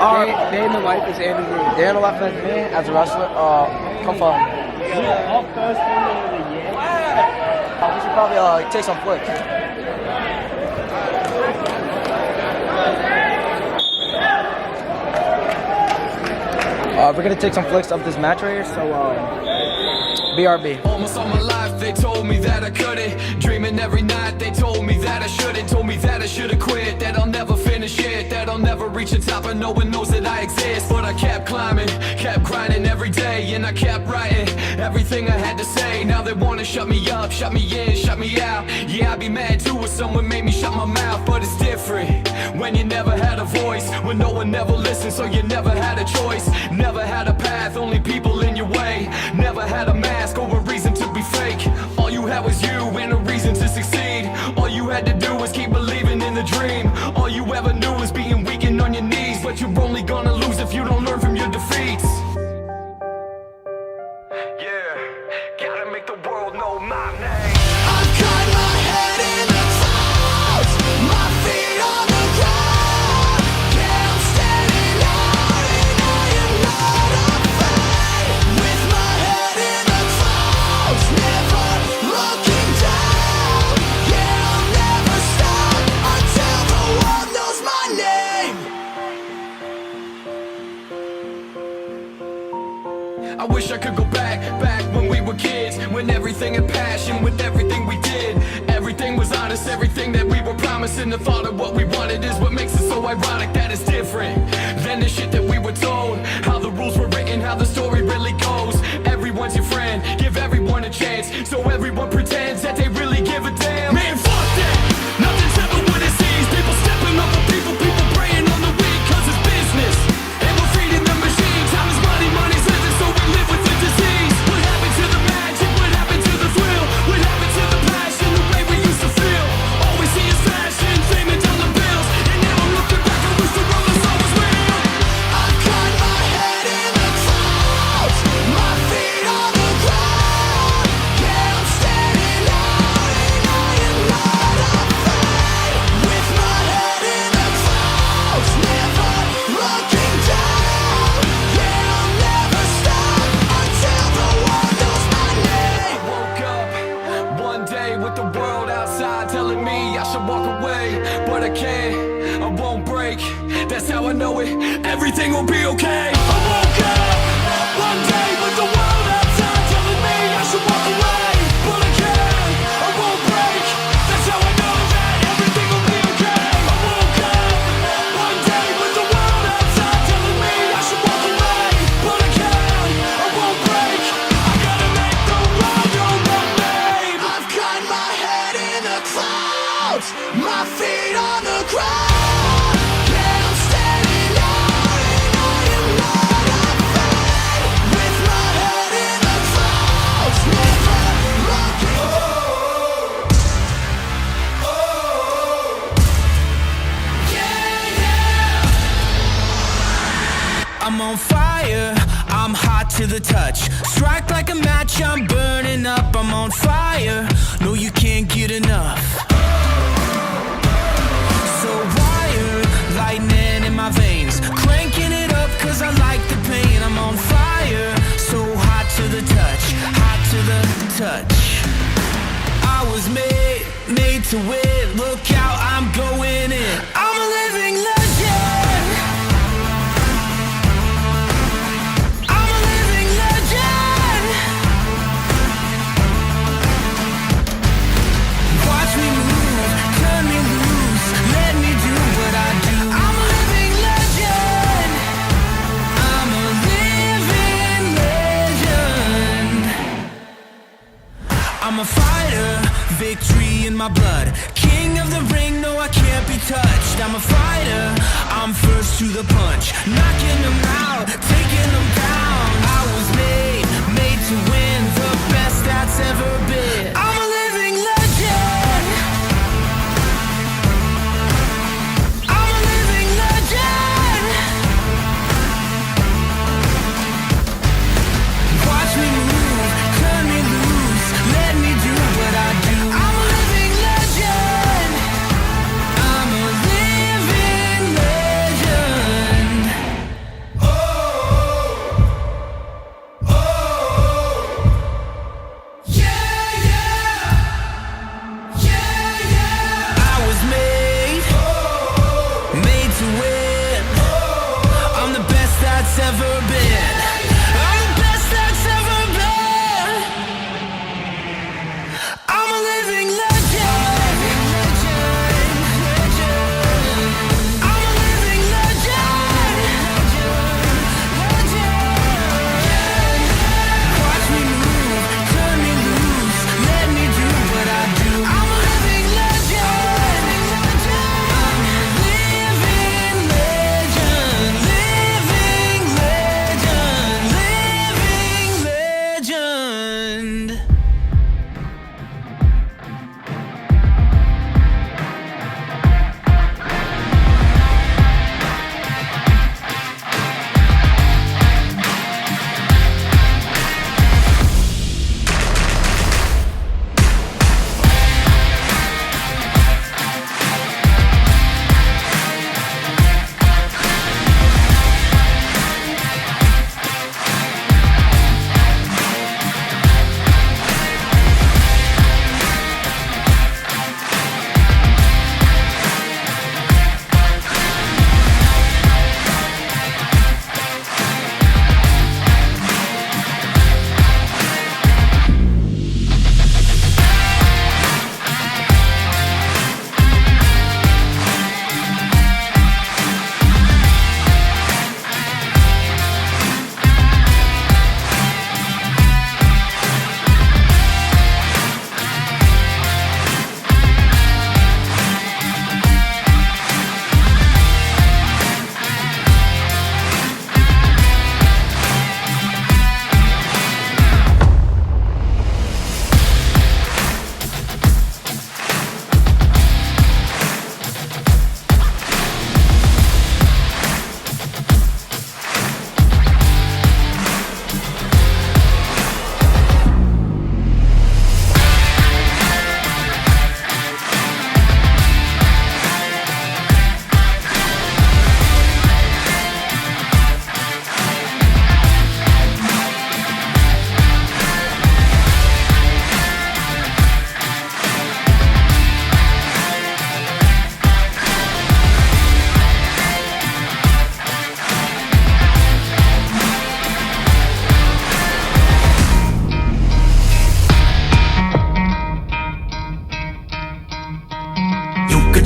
Day in the life is Andy Ruiz. Day in the life as me, as a wrestler, come from. Our first tournament of the year. We should probably take some flicks. We're gonna take some flicks of this match right here, so BRB. Almost all my life they told me that I couldn't. Dreaming every night they told me that I shouldn't. Told me that I should've quit, that I'll never finish it, that I'll never reach the top and no one knows that I exist. But I kept climbing, kept grinding every day, and I kept writing everything I had to say. Now they wanna shut me up, shut me in, shut me out. Yeah, I'd be mad too if someone made me shut my mouth. But it's different when you never had a voice, when no one ever listened, so you never had a choice. Never had a path, only people in your way. Never had a mask or a reason to be fake. All you had was you and a reason to succeed. All you had to do was keep believing in the dream. All you ever knew was being weak and on your knees. But you're only gonna lose if you don't learn from your defeats. Yeah, gotta make the world know my name. I've got my head in the clouds, my feet on the ground. Yeah, I'm standing out and I am not afraid. With my head in the clouds, never looking down. Yeah, I'll never stop until the world knows my name. I wish I could go back when we were kids, when everything had passion, with everything we did. Everything was honest, everything that we were promising. The thought of what we wanted is what makes it so ironic that it's different than the shit that we were told. How the rules were written, how the story really goes. Everyone's your friend, give everyone a chance, so everyone pretends that they really give a damn. Man, fuck that, nothing's ever what it seems. People stepping over people, people preying on the weak, cause it's business. And we're feeding the machine, time is money, money's living, so we live with the disease. What happened to the magic, what happened to the thrill? What happened to the passion, the way we used to feel? All we see is fashion, fame and dollar bills. And now I'm looking back, I wish the roller song was real. I've got my head in the clouds, my feet on the ground. Yeah, I'm standing out and I am not afraid. With my head in the clouds, never looking down. Yeah, I'll never stop until the world knows my name. I woke up one day with the world outside telling me I should walk away, but I can't, I won't break. That's how I know it, everything will be okay. I woke up one day with the world outside telling me I should walk away, but I can't, I won't break. That's how I know that everything will be okay. I woke up one day with the world outside telling me I should walk away, but I can't, I won't break. I gotta make the world know my name. I've got my head in the clouds, my feet on the ground. Yeah, I'm standing out and I am not afraid. With my head in the clouds, never looking. Yeah, yeah. I'm on fire, I'm hot to the touch. Strike like a match, I'm burning up. I'm on fire, no you can't get enough. So wired, lightning in my veins, cranking it up cause I like the pain. I'm on fire, so hot to the touch, hot to the touch. I was made to win, look out, I'm going in. I'm a living legend. I'm a living legend. Watch me move, turn me loose, let me do what I do. I'm a living legend. I'm a living legend. I'm a fighter, victory in my blood. King of the ring, no I can't be touched. I'm a fighter, I'm first to the punch. Knocking them out, taking them down. I was made to win, the best that's ever been. I'm a living legend. I'm a living legend. Watch me move, turn me loose, let me do what I do. I'm a living legend. I'm a living legend. to win. I'm the best that's ever been. I'm the best that's ever been. I'm a living legend. I'm a living legend. Watch me move, turn me loose, let me do what I do. I'm a living legend. Living legend, living legend, living legend.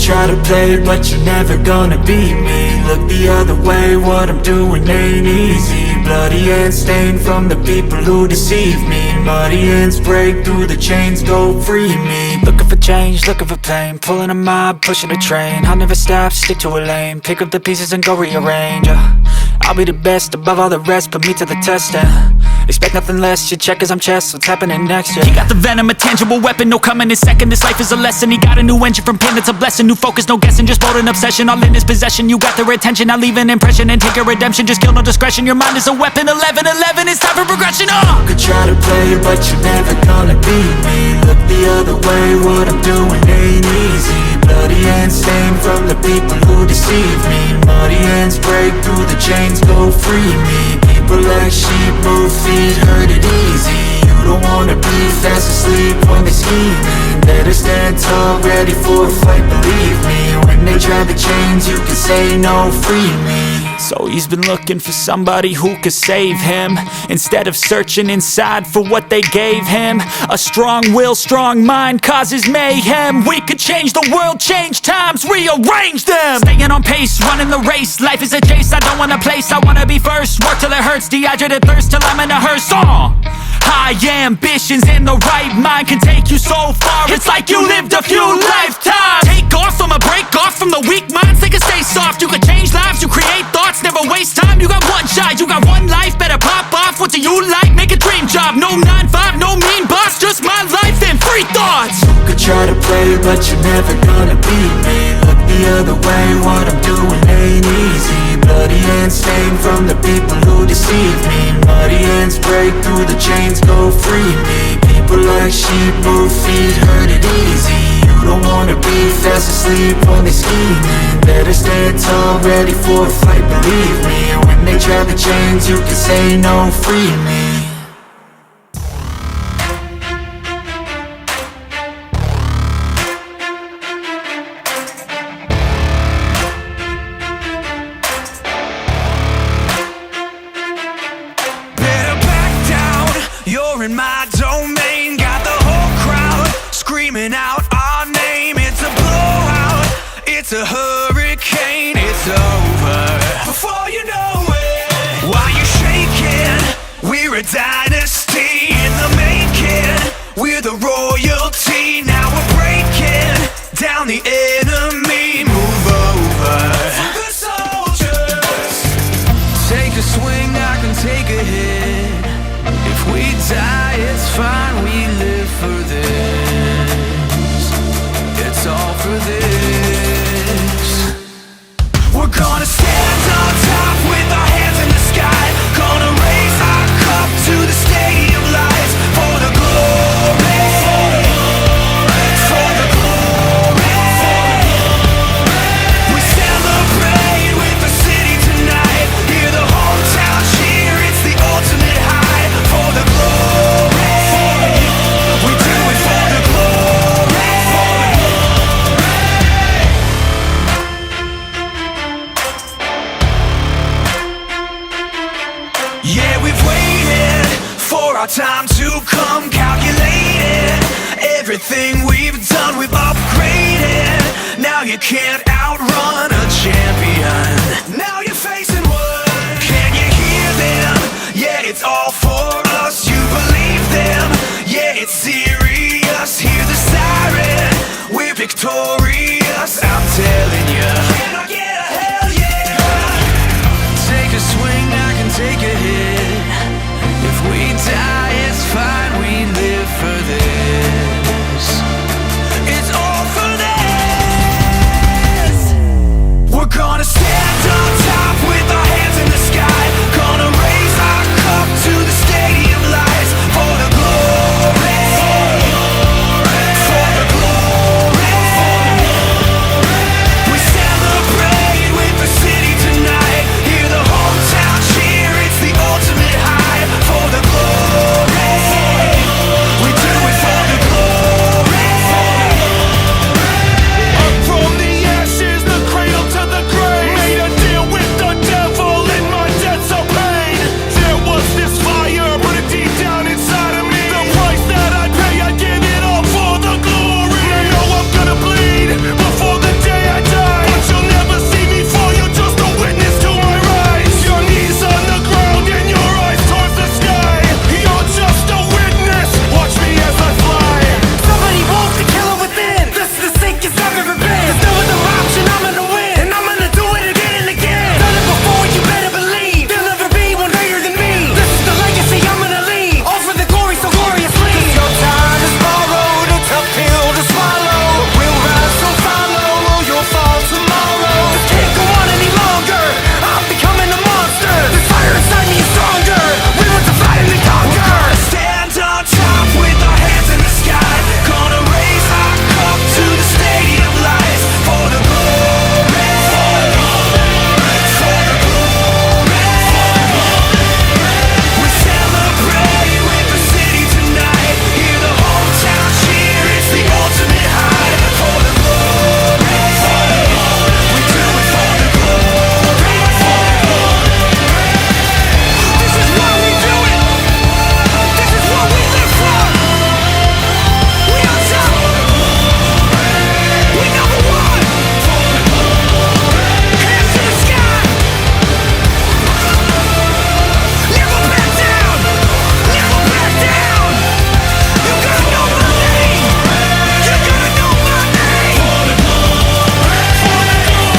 Try to play, but you're never gonna beat me. Look the other way, what I'm doing ain't easy. Bloody hands stained from the people who deceive me. Muddy hands break through the chains, go free me. Looking for change, looking for pain. Pulling a mob, pushing a train. I'll never stop, stick to a lane. Pick up the pieces and go rearrange. I'll be the best above all the rest, put me to the test and expect nothing less, you check as I'm chess, what's happening next, yeah. He got the venom, a tangible weapon, no coming in second. This life is a lesson, he got a new engine from pain, that's a blessing. New focus, no guessing, just bold and obsession. All in his possession, you got their attention. I'll leave an impression and take a redemption. Just kill, no discretion, your mind is a weapon. 11-11, it's time for progression, You could try to play, but you're never gonna beat me. Look the other way, what I'm doing ain't easy. Bloody hands stained from the people who deceive me. Muddy hands break through the chains, go free me. People like sheep move feet, hurt it easy. You don't wanna be fast asleep when they're scheming. Better stand tall, ready for a fight, believe me. When they try the chains, you can say no, free me. So he's been looking for somebody who could save him, instead of searching inside for what they gave him. A strong will, strong mind causes mayhem. We could change the world, change times, rearrange them. Staying on pace, running the race. Life is a chase, I don't want a place, I wanna be first. Work till it hurts, dehydrated thirst till I'm in a hearse. High ambitions in the right mind can take you so far. It's like you lived a few lifetimes. Take off from a break off from the weak minds, they can stay soft. You can change lives, you create thoughts, never waste time. You got one shot, you got one life, better pop off. What do you like? Make a dream job. No 9-5, no mean boss, just my life and free thoughts. You could try to play, but you're never gonna beat me. Look the other way, what I'm doing ain't easy. Bloody hands stained from the people who deceive me. Muddy hands break through the chains, go free me. People like sheep move feet, hurt it easy. You don't wanna be fast asleep when they're scheming. Better stand tall, ready for a fight, believe me. When they try the chains, you can say no, free me. We're a dynasty in the making. We're the royalty. Now we're breaking down the enemy. Move over for the soldiers. Take a swing, I can take a hit. If we die, it's fine. We live for this. It's all for this. We're gonna stand on top with our hands in the sky. Gonna raise our cup to the stadium lights. For the glory, for the glory. We celebrate with the city tonight. Hear the hometown cheer, it's the ultimate high. For the glory, we do it for the glory. Yeah, we've waited for our time to come. Calculated everything we've done, we've upgraded. Now you can't outrun a champion. Now you're facing what? Can you hear them? Yeah, it's all for us. You believe them? Yeah, it's serious. Hear the siren. We're victorious. I'm telling you. Can I get a hell yeah? Take a swing, I can take a hit. If we die, it's fine, we live for this. It's all for this. We're gonna stand on top with our hands in the sky. Gonna raise our cup to the stadium lights. For the glory, for the glory. We celebrate with the city tonight. Hear the hometown cheer, it's the ultimate high. For the glory, we do it for the glory. Up from the ashes, the cradle to the grave. Made a deal with the devil in my debts of pain. There was this fire burning deep down inside of me. The price that I pay, I give it all for the glory. I know I'm gonna bleed before the day I die, but you'll never see me fall. You're just a witness to my rise. Your knees on the ground and your eyes towards the sky. You're just a witness. Watch me as I fly. Somebody wants to kill it within. This is the sickest I've ever been. There's no other option. I'm gonna win, and I'm gonna do it again and again. Done it before, you better believe. There'll never be one greater than me. This is the legacy I'm gonna leave. All for the glory, so gloriously. Your time is borrowed, a tough pill to swallow. We'll rise, so follow, or you'll fall tomorrow. This can't go on any longer. I'm becoming a monster. This fire inside me is stronger. We will divide and conquer. We're gonna stand on top with our hands in the sky. Gonna raise our cup to the stadium lights. For the glory, for the glory. We celebrate with the city tonight. Hear the hometown cheer, it's the ultimate high. For the glory, we do it for the glory. This is why we do it. This is what we live for. We on top. We number one. Hands to the sky. Never back down. Never back down. You gotta know my name. You gotta know my name. For the glory.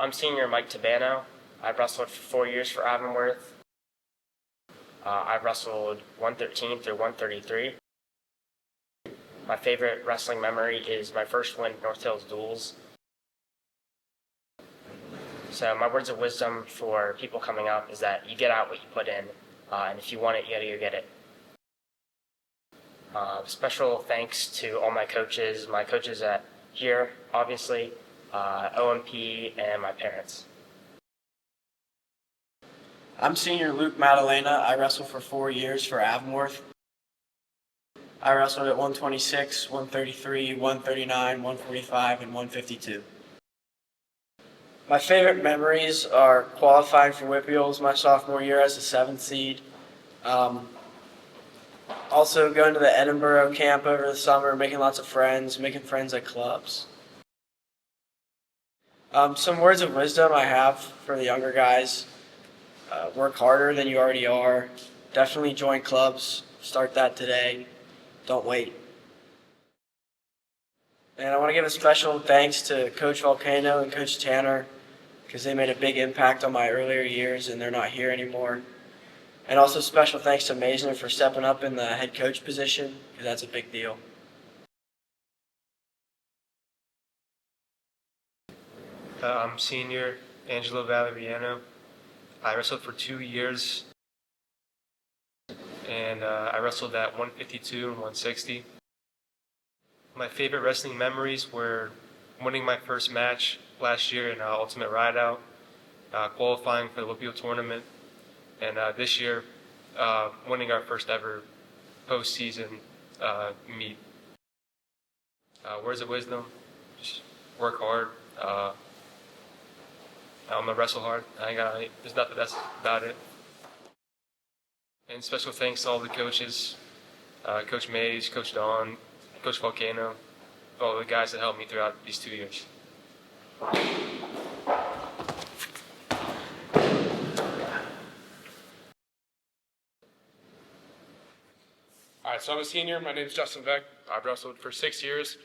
I'm senior Mike Tabano. I've wrestled for 4 years for Avonworth. I've wrestled 113 through 133. My favorite wrestling memory is my first win at North Hills Duels. So my words of wisdom for people coming up is that you get out what you put in, and if you want it, you gotta go get it. Special thanks to all my coaches at here, obviously, OMP, and my parents. I'm senior Luke Madalena. I wrestled for 4 years for Avonworth. I wrestled at 126, 133, 139, 145, and 152. My favorite memories are qualifying for Whippeals my sophomore year as a 7th seed. Also going to the Edinburgh camp over the summer, making lots of friends, making friends at clubs. Some words of wisdom I have for the younger guys. Work harder than you already are. Definitely join clubs. Start that today. Don't wait. And I want to give a special thanks to Coach Volcano and Coach Tanner because they made a big impact on my earlier years and they're not here anymore. And also special thanks to Mason for stepping up in the head coach position because that's a big deal. I'm senior Angelo Valeriano. I wrestled for 2 years, and I wrestled at 152 and 160. My favorite wrestling memories were winning my first match last year in Ultimate Rideout, qualifying for the Whippeal tournament, and this year winning our first ever postseason meet. Words of wisdom: just work hard. I'm gonna wrestle hard. There's nothing else about it. And special thanks to all the coaches, Coach Mays, Coach Don, Coach Volcano, all the guys that helped me throughout these 2 years. All right, so I'm a senior. My name is Justin Beck. I've wrestled for 6 years.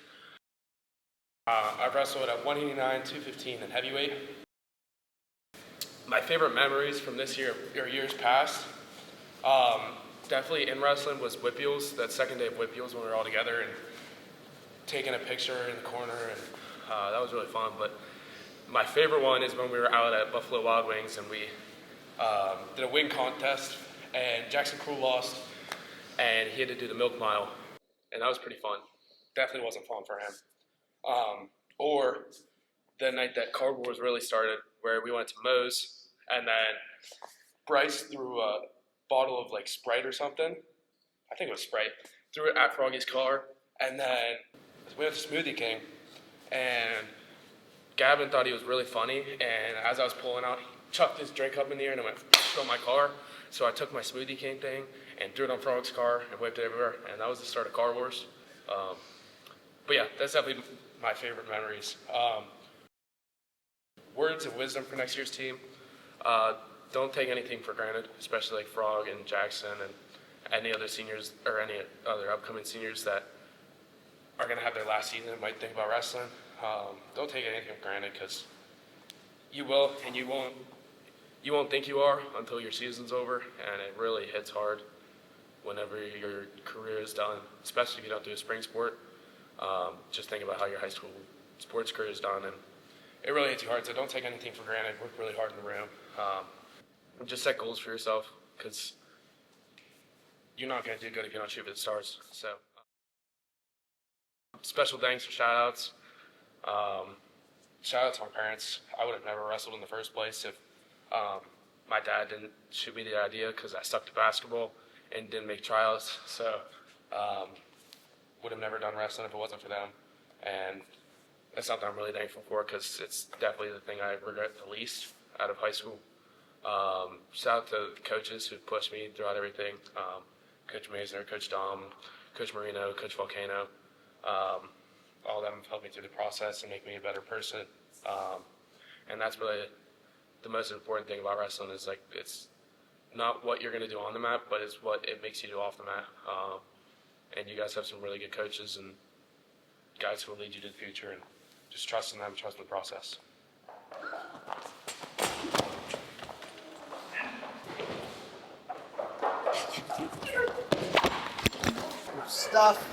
I've wrestled at 189, 215, and heavyweight. My favorite memories from this year or years past, definitely in wrestling was Whippeals, that second day of Whippeals when we were all together and taking a picture in the corner, and that was really fun. But my favorite one is when we were out at Buffalo Wild Wings and we did a wing contest, and Jackson Crew lost, and he had to do the milk mile, and that was pretty fun. Definitely wasn't fun for him. Or the night that Card Wars really started, where we went to Moe's, and then Bryce threw a bottle of like Sprite or something. I think it was Sprite. Threw it at Froggy's car, and then we went to Smoothie King, and Gavin thought he was really funny, and as I was pulling out, he chucked his drink up in the air and it went on my car. So I took my Smoothie King thing and threw it on Frog's car and whipped it everywhere, and that was the start of Car Wars. But yeah, that's definitely my favorite memories. Words of wisdom for next year's team: don't take anything for granted, especially like Frog and Jackson and any other seniors or any other upcoming seniors that are going to have their last season and might think about wrestling. Don't take anything for granted, because you will, and you won't think you are until your season's over, and it really hits hard whenever your career is done, especially if you don't do a spring sport. Just think about how your high school sports career is done, and it really hits you hard. So don't take anything for granted. Work really hard in the room. Just set goals for yourself, because you're not going to do good if you don't shoot for the stars. So special thanks and shout outs. Shout out to my parents. I would have never wrestled in the first place if my dad didn't shoot me the idea, because I stuck to basketball and didn't make tryouts. So would have never done wrestling if it wasn't for them. And that's something I'm really thankful for, because it's definitely the thing I regret the least out of high school. Shout out to the coaches who pushed me throughout everything. Coach Mason, Coach Dom, Coach Marino, Coach Volcano. All of them have helped me through the process and make me a better person. And that's really the most important thing about wrestling, is like, it's not what you're going to do on the mat, but it's what it makes you do off the mat. And you guys have some really good coaches and guys who will lead you to the future, and just trust in them, trust in the process. Stuff.